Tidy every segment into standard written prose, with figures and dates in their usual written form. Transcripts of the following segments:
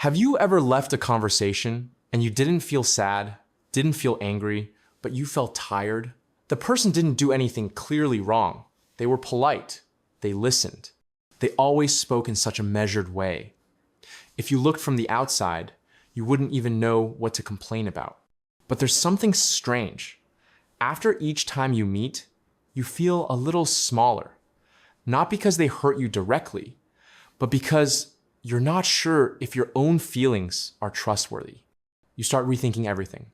Have you ever left a conversation and you didn't feel sad, didn't feel angry, but you felt tired? The person didn't do anything clearly wrong. They were polite. They listened. They always spoke in such a measured way. If you looked from the outside, you wouldn't even know what to complain about. But there's something strange. After each time you meet, you feel a little smaller. Not because they hurt you directly, but because you're not sure if your own feelings are trustworthy. You start rethinking everything.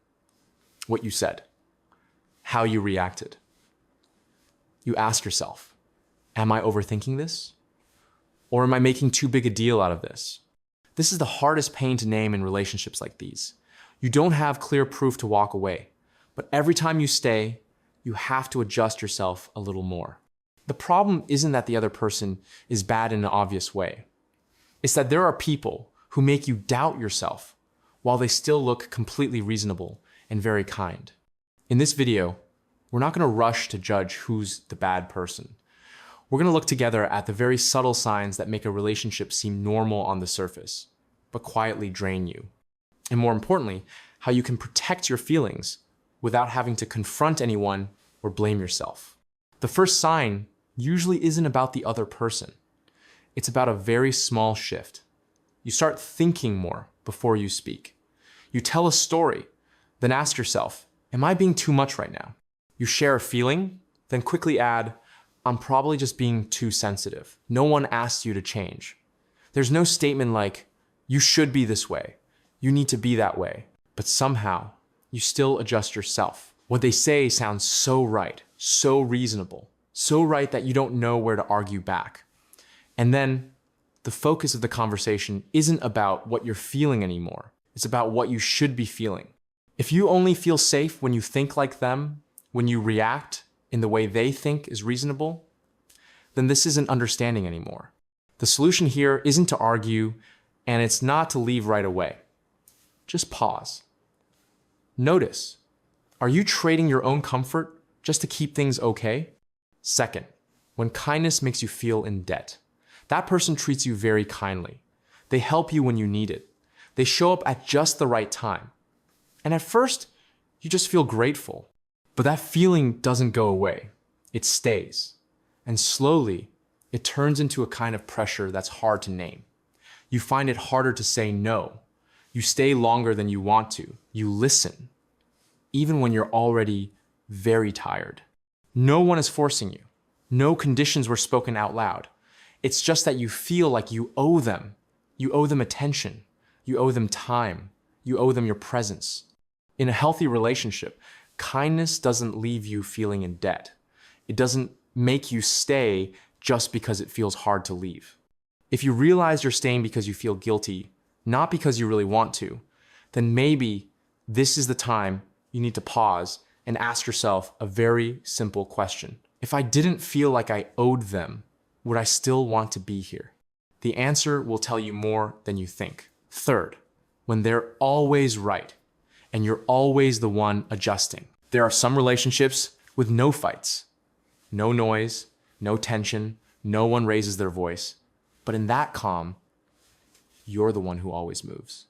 What you said, how you reacted. You ask yourself, am I overthinking this? Or am I making too big a deal out of this? This is the hardest pain to name in relationships like these. You don't have clear proof to walk away, but every time you stay, you have to adjust yourself a little more. The problem isn't that the other person is bad in an obvious way. It's that there are people who make you doubt yourself while they still look completely reasonable and very kind. In this video, we're not going to rush to judge who's the bad person. We're going to look together at the very subtle signs that make a relationship seem normal on the surface, but quietly drain you. And more importantly, how you can protect your feelings without having to confront anyone or blame yourself. The first sign usually isn't about the other person. It's about a very small shift. You start thinking more before you speak. You tell a story, then ask yourself, am I being too much right now? You share a feeling, then quickly add, I'm probably just being too sensitive. No one asked you to change. There's no statement like, you should be this way. You need to be that way. But somehow, you still adjust yourself. What they say sounds so right, so reasonable, so right that you don't know where to argue back. And then the focus of the conversation isn't about what you're feeling anymore. It's about what you should be feeling. If you only feel safe when you think like them, when you react in the way they think is reasonable, then this isn't understanding anymore. The solution here isn't to argue, and it's not to leave right away. Just pause. Notice, are you trading your own comfort just to keep things okay? Second, when kindness makes you feel in debt. That person treats you very kindly. They help you when you need it. They show up at just the right time. And at first, you just feel grateful. But that feeling doesn't go away. It stays. And slowly, it turns into a kind of pressure that's hard to name. You find it harder to say no. You stay longer than you want to. You listen, even when you're already very tired. No one is forcing you. No conditions were spoken out loud. It's just that you feel like you owe them. You owe them attention. You owe them time. You owe them your presence. In a healthy relationship, kindness doesn't leave you feeling in debt. It doesn't make you stay just because it feels hard to leave. If you realize you're staying because you feel guilty, not because you really want to, then maybe this is the time you need to pause and ask yourself a very simple question. If I didn't feel like I owed them, would I still want to be here? The answer will tell you more than you think. Third, when they're always right and you're always the one adjusting. There are some relationships with no fights, no noise, no tension, no one raises their voice. But in that calm, you're the one who always moves.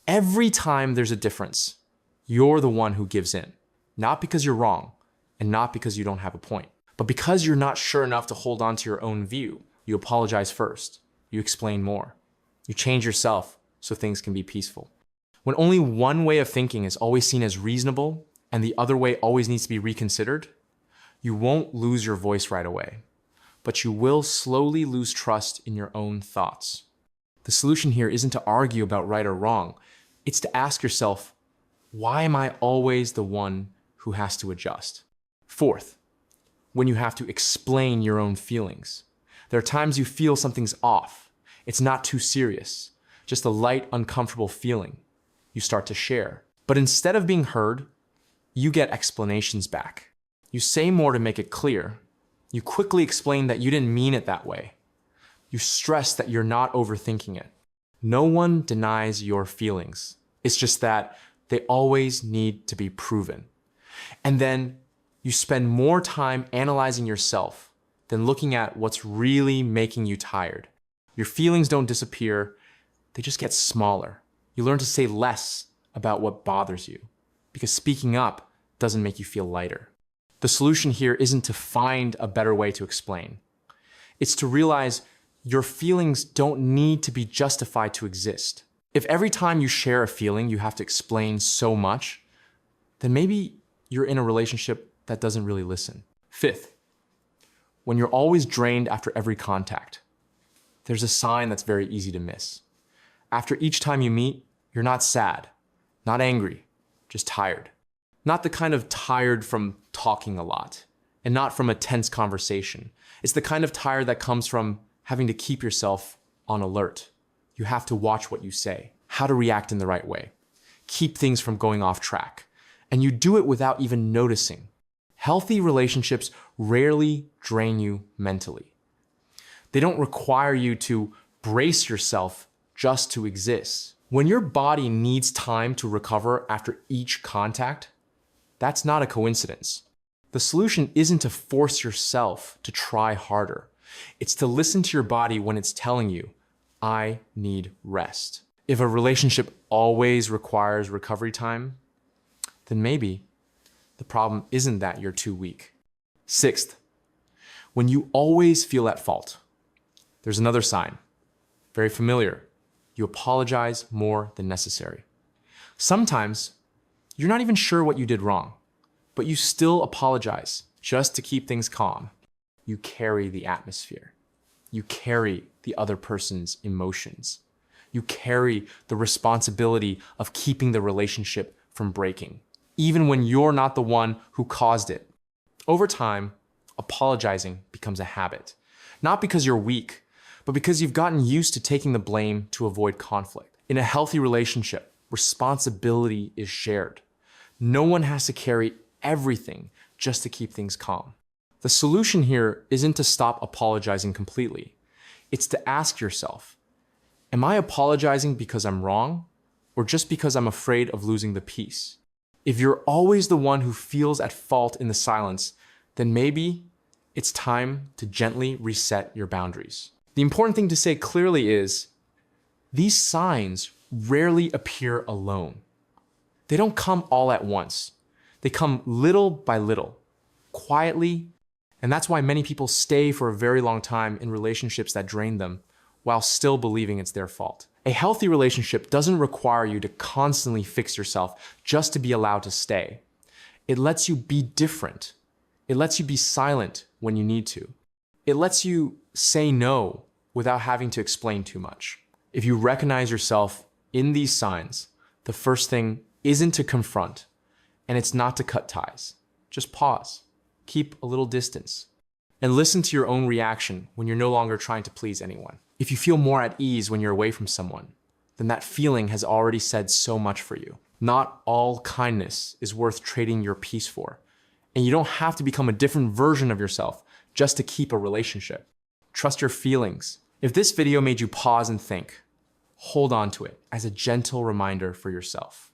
Every time there's a difference, you're the one who gives in. Not because you're wrong and not because you don't have a point, but because you're not sure enough to hold on to your own view. You apologize first. You explain more. You change yourself so things can be peaceful. When only one way of thinking is always seen as reasonable and the other way always needs to be reconsidered, you won't lose your voice right away, but you will slowly lose trust in your own thoughts. The solution here isn't to argue about right or wrong. It's to ask yourself, why am I always the one who has to adjust? Fourth, when you have to explain your own feelings. There are times you feel something's off. It's not too serious, just a light, uncomfortable feeling. You start to share. But instead of being heard, you get explanations back. You say more to make it clear. You quickly explain that you didn't mean it that way. You stress that you're not overthinking it. No one denies your feelings. It's just that they always need to be proven. And then you spend more time analyzing yourself than looking at what's really making you tired. Your feelings don't disappear, they just get smaller. You learn to say less about what bothers you, because speaking up doesn't make you feel lighter. The solution here isn't to find a better way to explain. It's to realize your feelings don't need to be justified to exist. If every time you share a feeling you have to explain so much, then maybe you're in a relationship that doesn't really listen. Fifth, when you're always drained after every contact, there's a sign that's very easy to miss. After each time you meet, you're not sad, not angry, just tired. Not the kind of tired from talking a lot, and not from a tense conversation. It's the kind of tired that comes from having to keep yourself on alert. You have to watch what you say, how to react in the right way, keep things from going off track. And you do it without even noticing. Healthy relationships rarely drain you mentally. They don't require you to brace yourself just to exist. When your body needs time to recover after each contact, that's not a coincidence. The solution isn't to force yourself to try harder. It's to listen to your body when it's telling you, I need rest. If a relationship always requires recovery time, then maybe the problem isn't that you're too weak. Sixth, when you always feel at fault, there's another sign, very familiar. You apologize more than necessary. Sometimes you're not even sure what you did wrong, but you still apologize just to keep things calm. You carry the atmosphere. You carry the other person's emotions. You carry the responsibility of keeping the relationship from breaking, even when you're not the one who caused it. Over time, apologizing becomes a habit, not because you're weak, but because you've gotten used to taking the blame to avoid conflict. In a healthy relationship, responsibility is shared. No one has to carry everything just to keep things calm. The solution here isn't to stop apologizing completely. It's to ask yourself, am I apologizing because I'm wrong, or just because I'm afraid of losing the peace? If you're always the one who feels at fault in the silence, then maybe it's time to gently reset your boundaries. The important thing to say clearly is, these signs rarely appear alone. They don't come all at once. They come little by little, quietly, and that's why many people stay for a very long time in relationships that drain them while still believing it's their fault. A healthy relationship doesn't require you to constantly fix yourself just to be allowed to stay. It lets you be different. It lets you be silent when you need to. It lets you say no without having to explain too much. If you recognize yourself in these signs, the first thing isn't to confront, and it's not to cut ties. Just pause, keep a little distance, and listen to your own reaction when you're no longer trying to please anyone. If you feel more at ease when you're away from someone, then that feeling has already said so much for you. Not all kindness is worth trading your peace for, and you don't have to become a different version of yourself just to keep a relationship. Trust your feelings. If this video made you pause and think, hold on to it as a gentle reminder for yourself.